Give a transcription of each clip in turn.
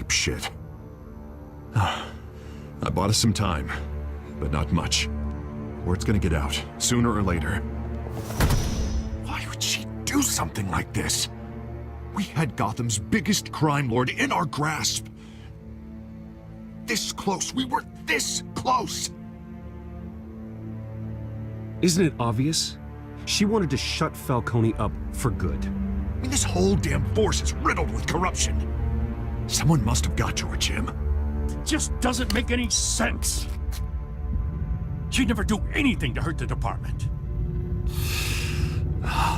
cheap shit. I bought us some time, but not much. Word's gonna get out, sooner or later. Why would she do something like this? We had Gotham's biggest crime lord in our grasp. This close, we were this close! Isn't it obvious? She wanted to shut Falcone up for good. I mean, this whole damn force is riddled with corruption. Someone must have got to her, Jim. It just doesn't make any sense. She'd never do anything to hurt the department.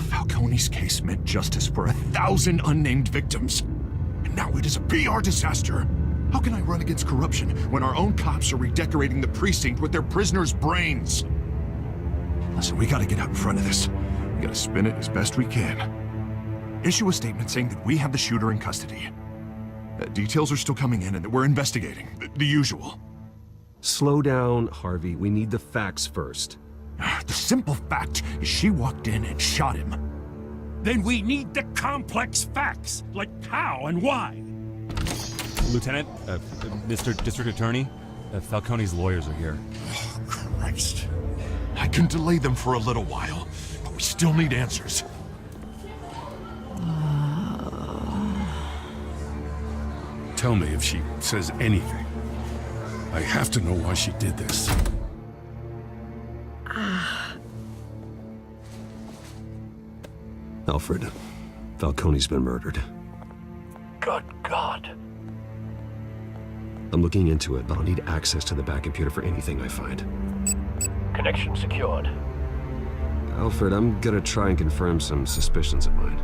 Falcone's case meant justice for 1,000 unnamed victims. And now it is a PR disaster. How can I run against corruption when our own cops are redecorating the precinct with their prisoners' brains? Listen, we gotta get out in front of this. We gotta spin it as best we can. Issue a statement saying that we have the shooter in custody. Details are still coming in and that we're investigating. The usual. Slow down, Harvey. We need the facts first. The simple fact is she walked in and shot him. Then we need the complex facts, like how and why. Lieutenant, Mr. District Attorney, Falcone's lawyers are here. Oh, Christ. I can delay them for a little while, but we still need answers. Tell me if she says anything. I have to know why she did this. Alfred, Falcone's been murdered. Good God. I'm looking into it, but I'll need access to the back computer for anything I find. Connection secured. Alfred, I'm gonna try and confirm some suspicions of mine.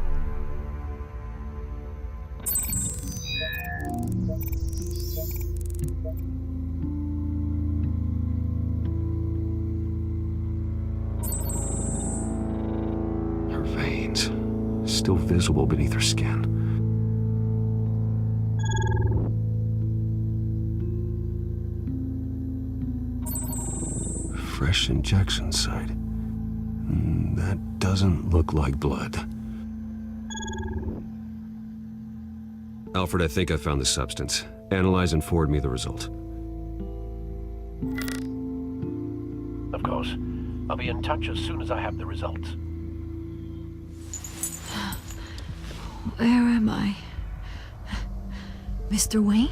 Her veins, still visible beneath her skin. Fresh injection site. That doesn't look like blood. Alfred, I think I found the substance. Analyze and forward me the result. Of course. I'll be in touch as soon as I have the results. Where am I? Mr. Wayne?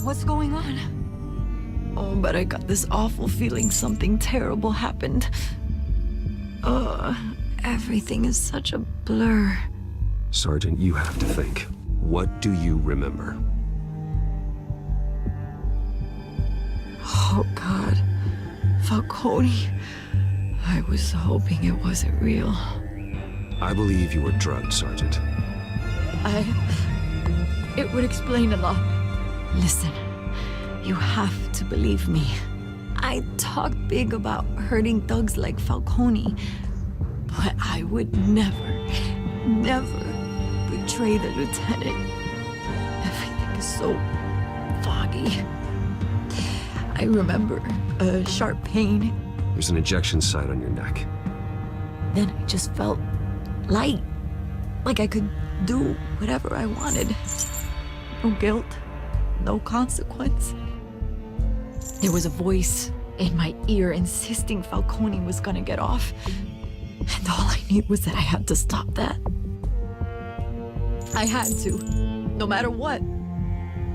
What's going on? Oh, but I got this awful feeling something terrible happened. Everything is such a blur. Sergeant, you have to think. What do you remember? Oh, God. Falcone. I was hoping it wasn't real. I believe you were drugged, Sergeant. It would explain a lot. Listen, you have to believe me. I talk big about hurting thugs like Falcone, but I would never betray the lieutenant. Everything is so foggy. I remember a sharp pain. There's an injection site on your neck. Then I just felt light, like I could do whatever I wanted. No guilt, no consequence. There was a voice in my ear insisting Falcone was gonna get off. And all I knew was that I had to stop that. I had to, no matter what.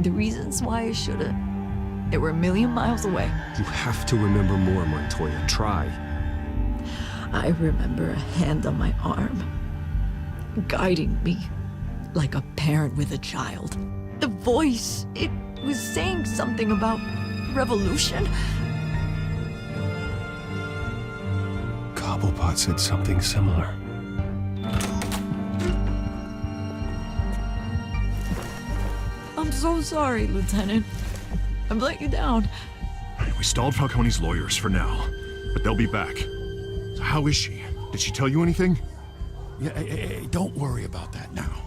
The reasons why I should've, they were a million miles away. You have to remember more, Montoya. Try. I remember a hand on my arm, guiding me like a parent with a child. The voice, it was saying something about revolution. Cobblepot said something similar. I'm so sorry, Lieutenant. I've let you down. We stalled Falcone's lawyers for now, but they'll be back. So how is she? Did she tell you anything? Yeah, hey, don't worry about that now.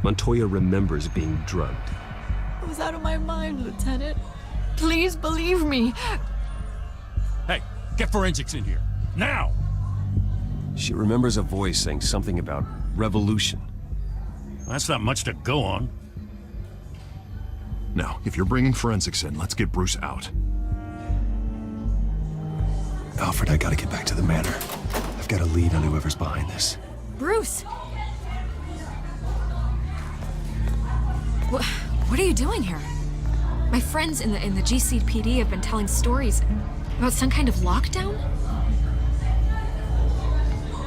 Montoya remembers being drugged. I was out of my mind, Lieutenant. Please believe me. Hey, get forensics in here. Now! She remembers a voice saying something about revolution. That's not much to go on. Now, if you're bringing forensics in, let's get Bruce out. Alfred, I gotta get back to the manor. I've got a lead on whoever's behind this. Bruce! What are you doing here? My friends in the GCPD have been telling stories about some kind of lockdown?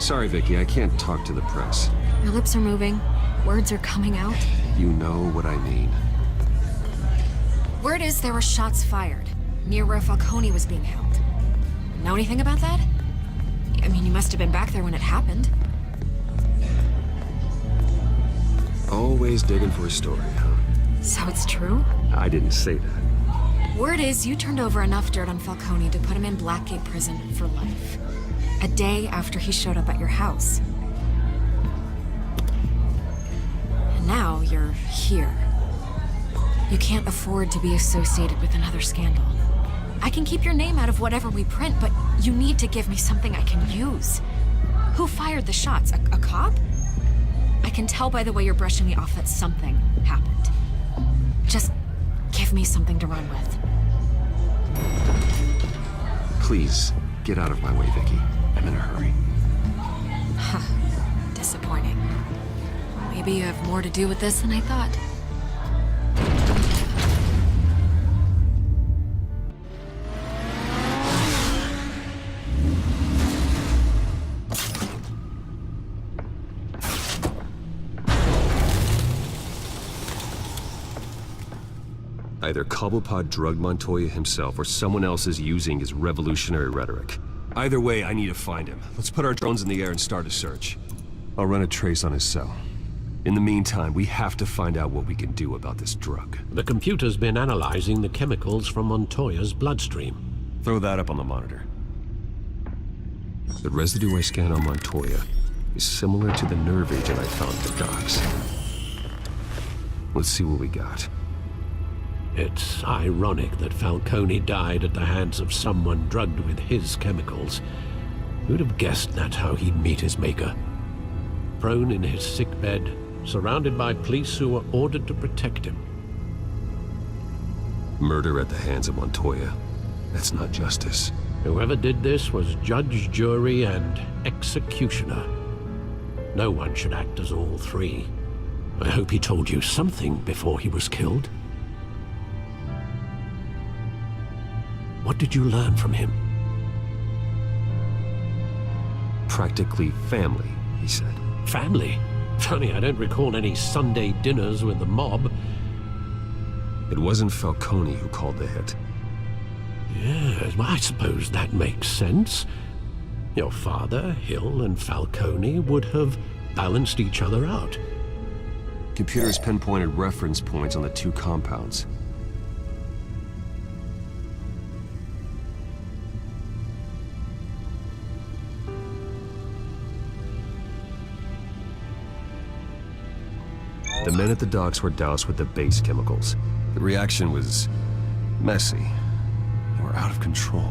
Sorry, Vicky, I can't talk to the press. Your lips are moving. Words are coming out. You know what I mean. Word is there were shots fired near where Falcone was being held. Know anything about that? I mean, you must have been back there when it happened. Always digging for a story, huh? So it's true? I didn't say that. Word is you turned over enough dirt on Falcone to put him in Blackgate Prison for life. A day after he showed up at your house. And now you're here. You can't afford to be associated with another scandal. I can keep your name out of whatever we print, but you need to give me something I can use. Who fired the shots? A cop? I can tell by the way you're brushing me off that something happened. Just give me something to run with. Please, get out of my way, Vicky. I'm in a hurry. Disappointing. Maybe you have more to do with this than I thought. Either Cobblepot drugged Montoya himself or someone else is using his revolutionary rhetoric. Either way, I need to find him. Let's put our drones in the air and start a search. I'll run a trace on his cell. In the meantime, we have to find out what we can do about this drug. The computer's been analyzing the chemicals from Montoya's bloodstream. Throw that up on the monitor. The residue I scanned on Montoya is similar to the nerve agent I found at the docks. Let's see what we got. It's ironic that Falcone died at the hands of someone drugged with his chemicals. Who'd have guessed that's how he'd meet his maker? Prone in his sickbed, surrounded by police who were ordered to protect him. Murder at the hands of Montoya. That's not justice. Whoever did this was judge, jury, and executioner. No one should act as all three. I hope he told you something before he was killed. What did you learn from him? Practically family, he said. Family? Funny, I don't recall any Sunday dinners with the mob. It wasn't Falcone who called the hit. Yes, well, I suppose that makes sense. Your father, Hill, and Falcone would have balanced each other out. Computers pinpointed reference points on the two compounds. The men at the docks were doused with the base chemicals. The reaction was messy. They were out of control.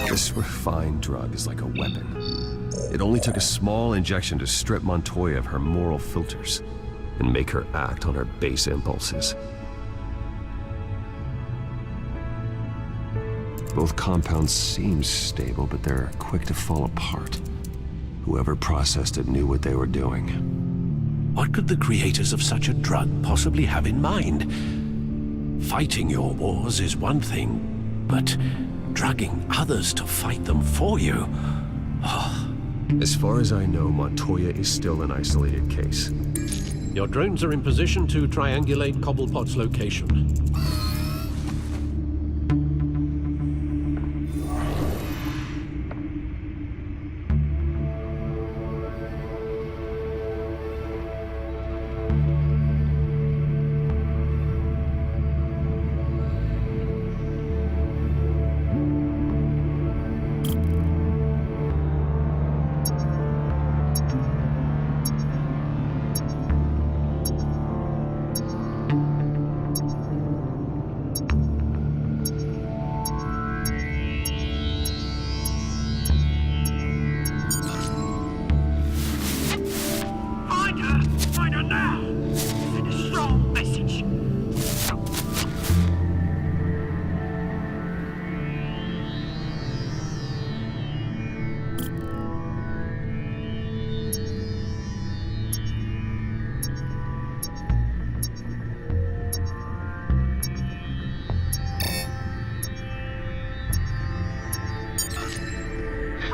This refined drug is like a weapon. It only took a small injection to strip Montoya of her moral filters and make her act on her base impulses. Both compounds seem stable, but they're quick to fall apart. Whoever processed it knew what they were doing. What could the creators of such a drug possibly have in mind? Fighting your wars is one thing, but drugging others to fight them for you? As far as I know, Montoya is still an isolated case. Your drones are in position to triangulate Cobblepot's location.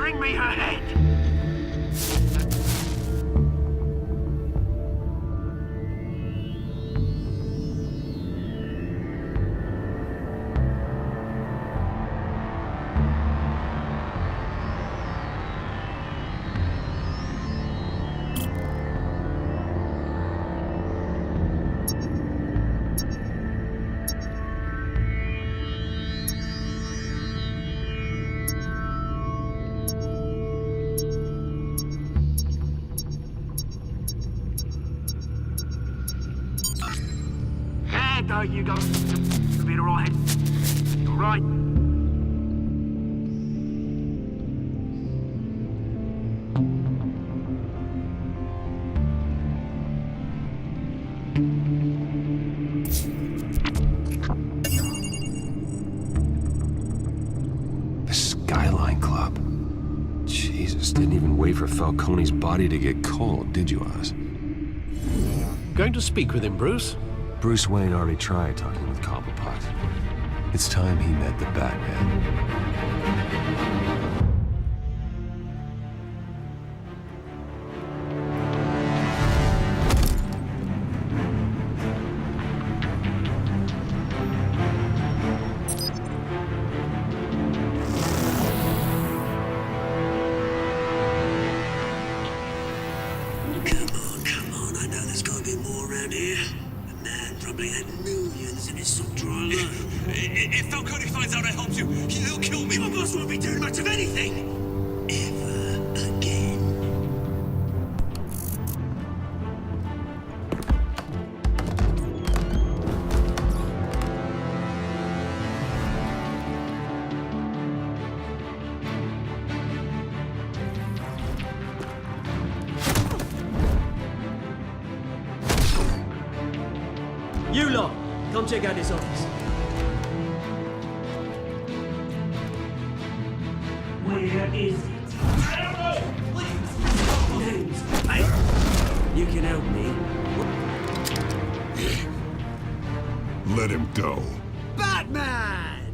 Bring me her head! There you go. Be alright. You're right. The Skyline Club. Jesus, didn't even wait for Falcone's body to get cold, did you, Oz? Going to speak with him, Bruce? Bruce Wayne already tried talking with Cobblepot. It's time he met the Batman. Come on, I know there's gotta be more around here. Probably had millions in his sock drawer alone. If Falcone finds out I helped you, he'll kill me. My boss won't be doing much of anything. Ever again. You lot, come check out his office. Where is it? I don't know! Please! Names, mate. You can help me. Let him go. Batman!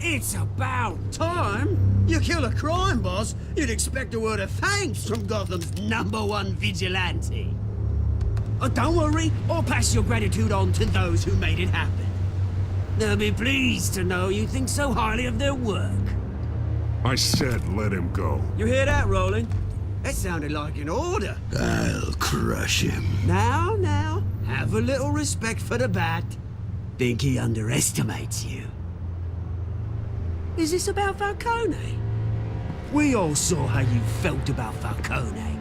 It's about time. You kill a crime boss, you'd expect a word of thanks from Gotham's #1 vigilante. Oh, don't worry, I'll pass your gratitude on to those who made it happen. They'll be pleased to know you think so highly of their work. I said let him go. You hear that, Roland? That sounded like an order. I'll crush him. Now, have a little respect for the Bat. Think he underestimates you. Is this about Falcone? We all saw how you felt about Falcone.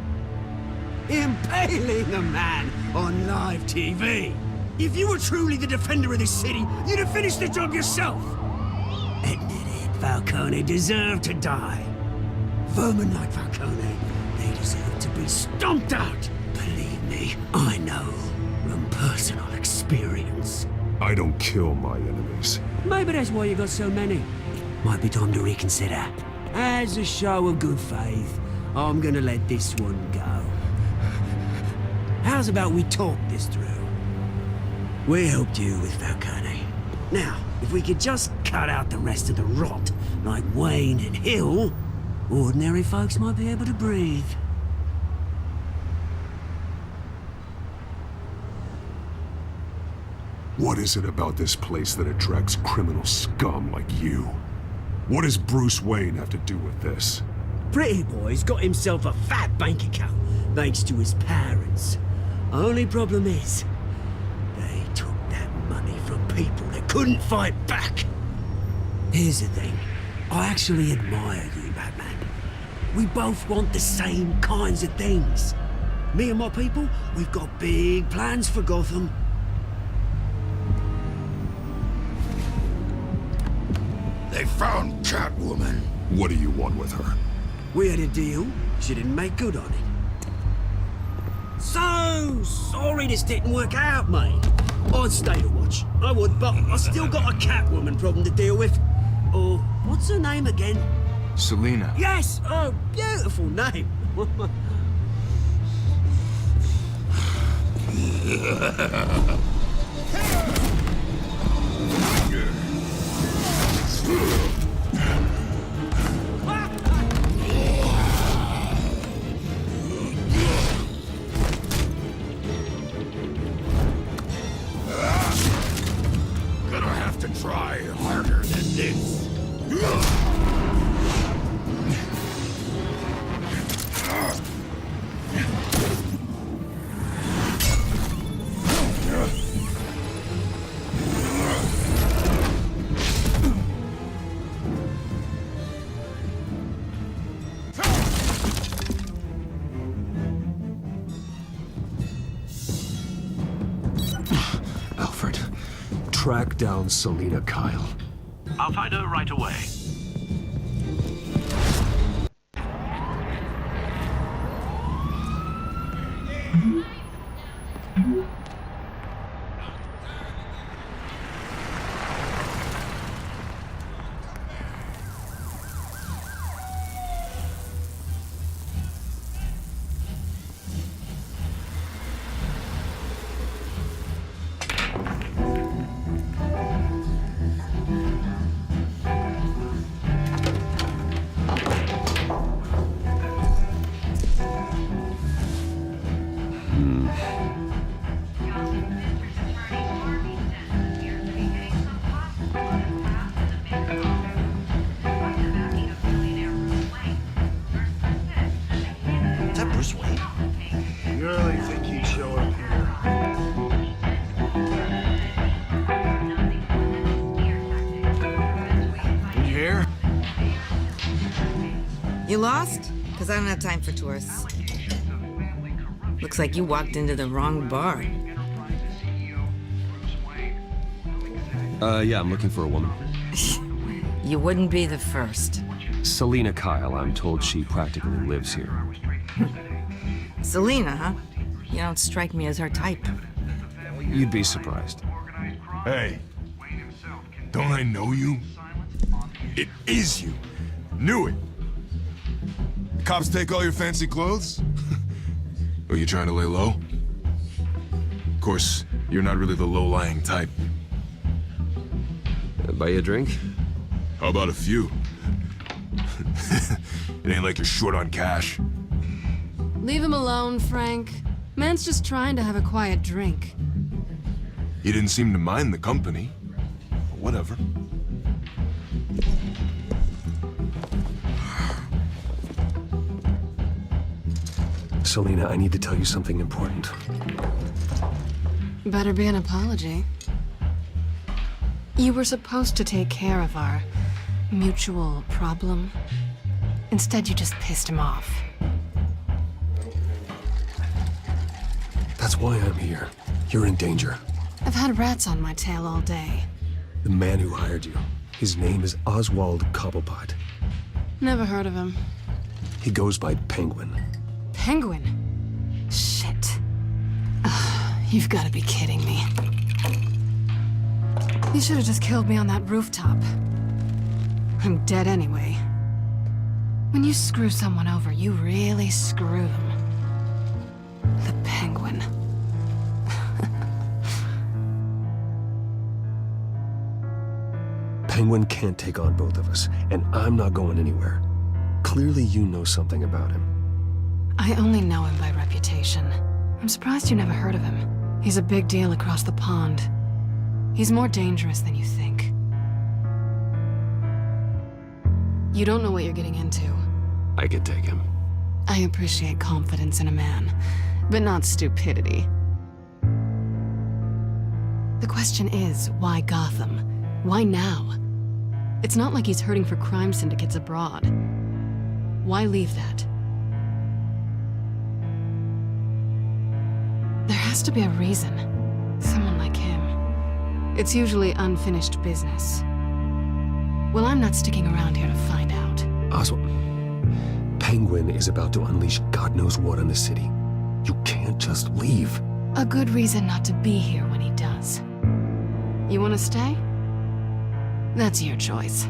Impaling a man on live TV. If you were truly the defender of this city, you'd have finished the job yourself. Admit it, Falcone deserved to die. Vermin like Falcone, they deserve to be stomped out. Believe me, I know from personal experience. I don't kill my enemies. Maybe that's why you got so many. Might be time to reconsider. As a show of good faith, I'm gonna let this one go. How's about we talk this through? We helped you with Falcone. Now, if we could just cut out the rest of the rot, like Wayne and Hill, ordinary folks might be able to breathe. What is it about this place that attracts criminal scum like you? What does Bruce Wayne have to do with this? Pretty Boy's got himself a fat bank account, thanks to his parents. Only problem is, they took that money from people that couldn't fight back. Here's the thing, I actually admire you, Batman. We both want the same kinds of things. Me and my people, we've got big plans for Gotham. They found Catwoman. What do you want with her? We had a deal, she didn't make good on it. So sorry this didn't work out, mate. I'd stay to watch, I would, but I still got a Catwoman problem to deal with. Oh, what's her name again? Selena. Yes! Oh, beautiful name. track down Selina Kyle. I'll find her right away. Is that Bruce Wayne? You really think he'd show up here? Did you hear? You lost? Because I don't have time for tourists. Looks like you walked into the wrong bar. Yeah, I'm looking for a woman. You wouldn't be the first. Selina Kyle, I'm told she practically lives here. Selina, huh? You don't strike me as her type. You'd be surprised. Hey, don't I know you? It is you. Knew it. The cops take all your fancy clothes? Are you trying to lay low? Of course, you're not really the low-lying type. Buy you a drink? How about a few? It ain't like you're short on cash. Leave him alone, Frank. Man's just trying to have a quiet drink. He didn't seem to mind the company. Whatever. Selina, I need to tell you something important. Better be an apology. You were supposed to take care of our mutual problem. Instead, you just pissed him off. That's why I'm here. You're in danger. I've had rats on my tail all day. The man who hired you, his name is Oswald Cobblepot. Never heard of him. He goes by Penguin. Penguin? Shit. Ugh, you've got to be kidding me. You should have just killed me on that rooftop. I'm dead anyway. When you screw someone over, you really screw them. The Penguin. Penguin can't take on both of us, and I'm not going anywhere. Clearly you know something about him. I only know him by reputation. I'm surprised you never heard of him. He's a big deal across the pond. He's more dangerous than you think. You don't know what you're getting into. I could take him. I appreciate confidence in a man, but not stupidity. The question is, why Gotham? Why now? It's not like he's hurting for crime syndicates abroad. Why leave that? There has to be a reason. Someone like him. It's usually unfinished business. Well, I'm not sticking around here to find out. Oswald, Penguin is about to unleash God knows what on the city. You can't just leave. A good reason not to be here when he does. You want to stay? That's your choice.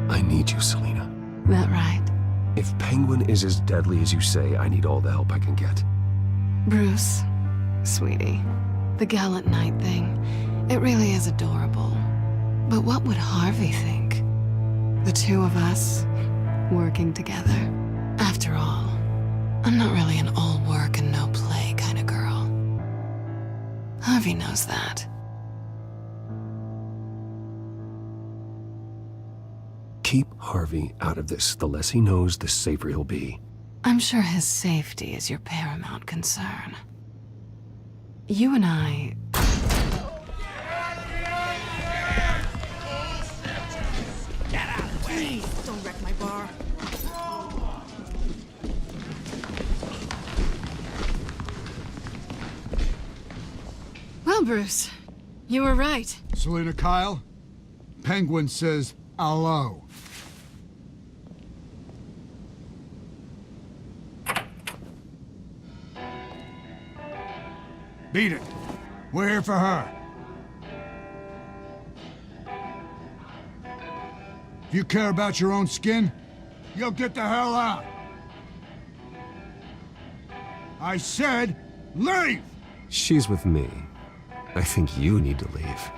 I need you, Selina. That right? If Penguin is as deadly as you say, I need all the help I can get. Bruce, sweetie, the gallant knight thing, it really is adorable. But what would Harvey think? The two of us, working together. After all, I'm not really an all work and no play kind of girl. Harvey knows that. Keep Harvey out of this. The less he knows, the safer he'll be. I'm sure his safety is your paramount concern. You and I... Get out of the way! Please, don't wreck my bar. Well, Bruce. You were right. Selena Kyle? Penguin says hello. Beat it. We're here for her. If you care about your own skin, you'll get the hell out. I said, leave! She's with me. I think you need to leave.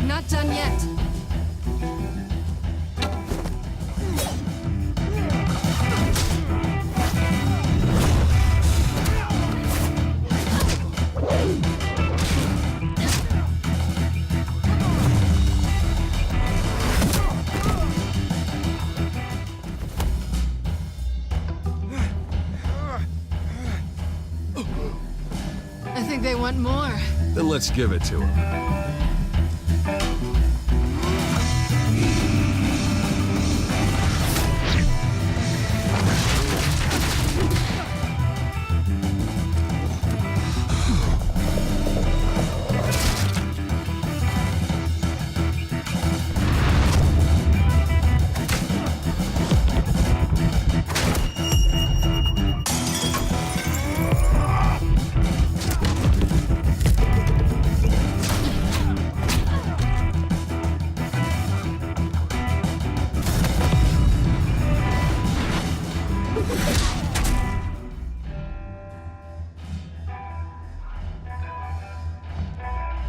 Not done yet. I think they want more. Then let's give it to her.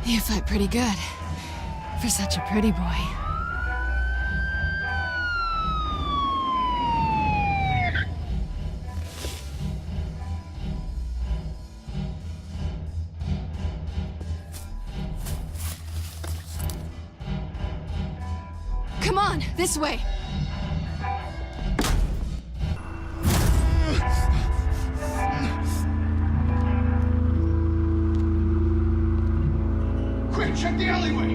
You fight pretty good. For such a pretty boy. Come on, this way. Quick, check the alleyway!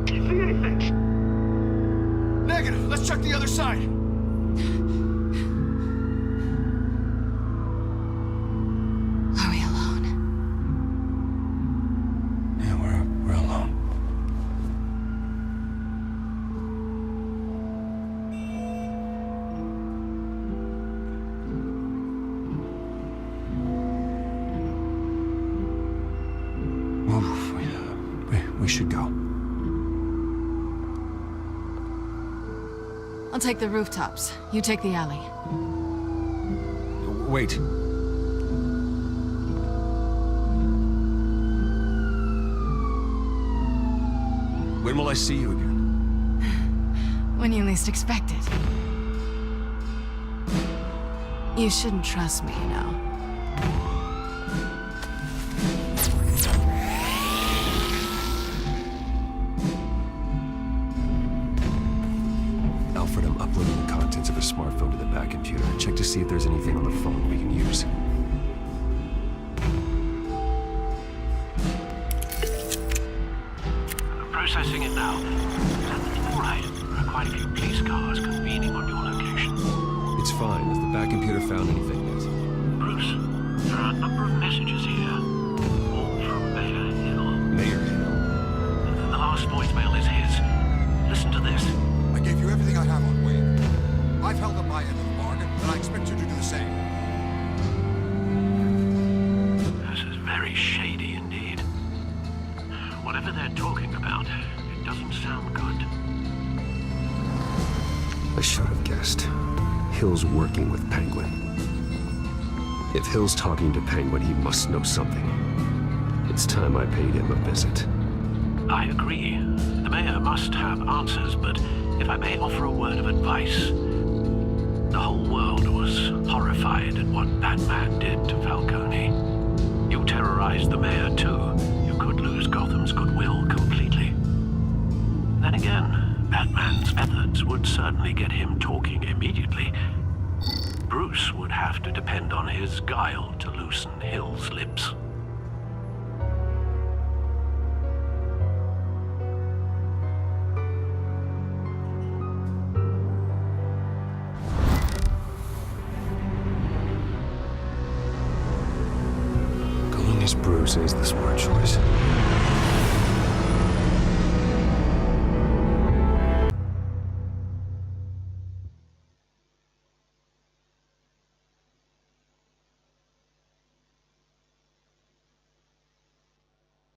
Can you see anything? Negative. Let's check the other side. Are we alone? Yeah, we're alone. We should go. I'll take the rooftops. You take the alley. Wait. When will I see you again? When you least expect it. You shouldn't trust me, you know. Alfred, I'm uploading the contents of a smartphone to the back computer. Check to see if there's anything on the phone we can use. Processing it now. All right. There are quite a few police cars convening on your location. It's fine. Has the back computer found anything yet? Bruce, there are a number of messages here. All from Mayor Hill. Mayor Hill? The last voicemail is his. Listen to this. I gave you everything I had. I should have guessed. Hill's working with Penguin. If Hill's talking to Penguin, he must know something. It's time I paid him a visit. I agree. The mayor must have answers, but if I may offer a word of advice. The whole world was horrified at what Batman did to Falcone. You terrorized the mayor too. You could lose Gotham's goodwill completely. Then again, Batman's methods would certainly get him talking immediately. Bruce would have to depend on his guile to loosen Hill's lips. Bruce is the smart choice.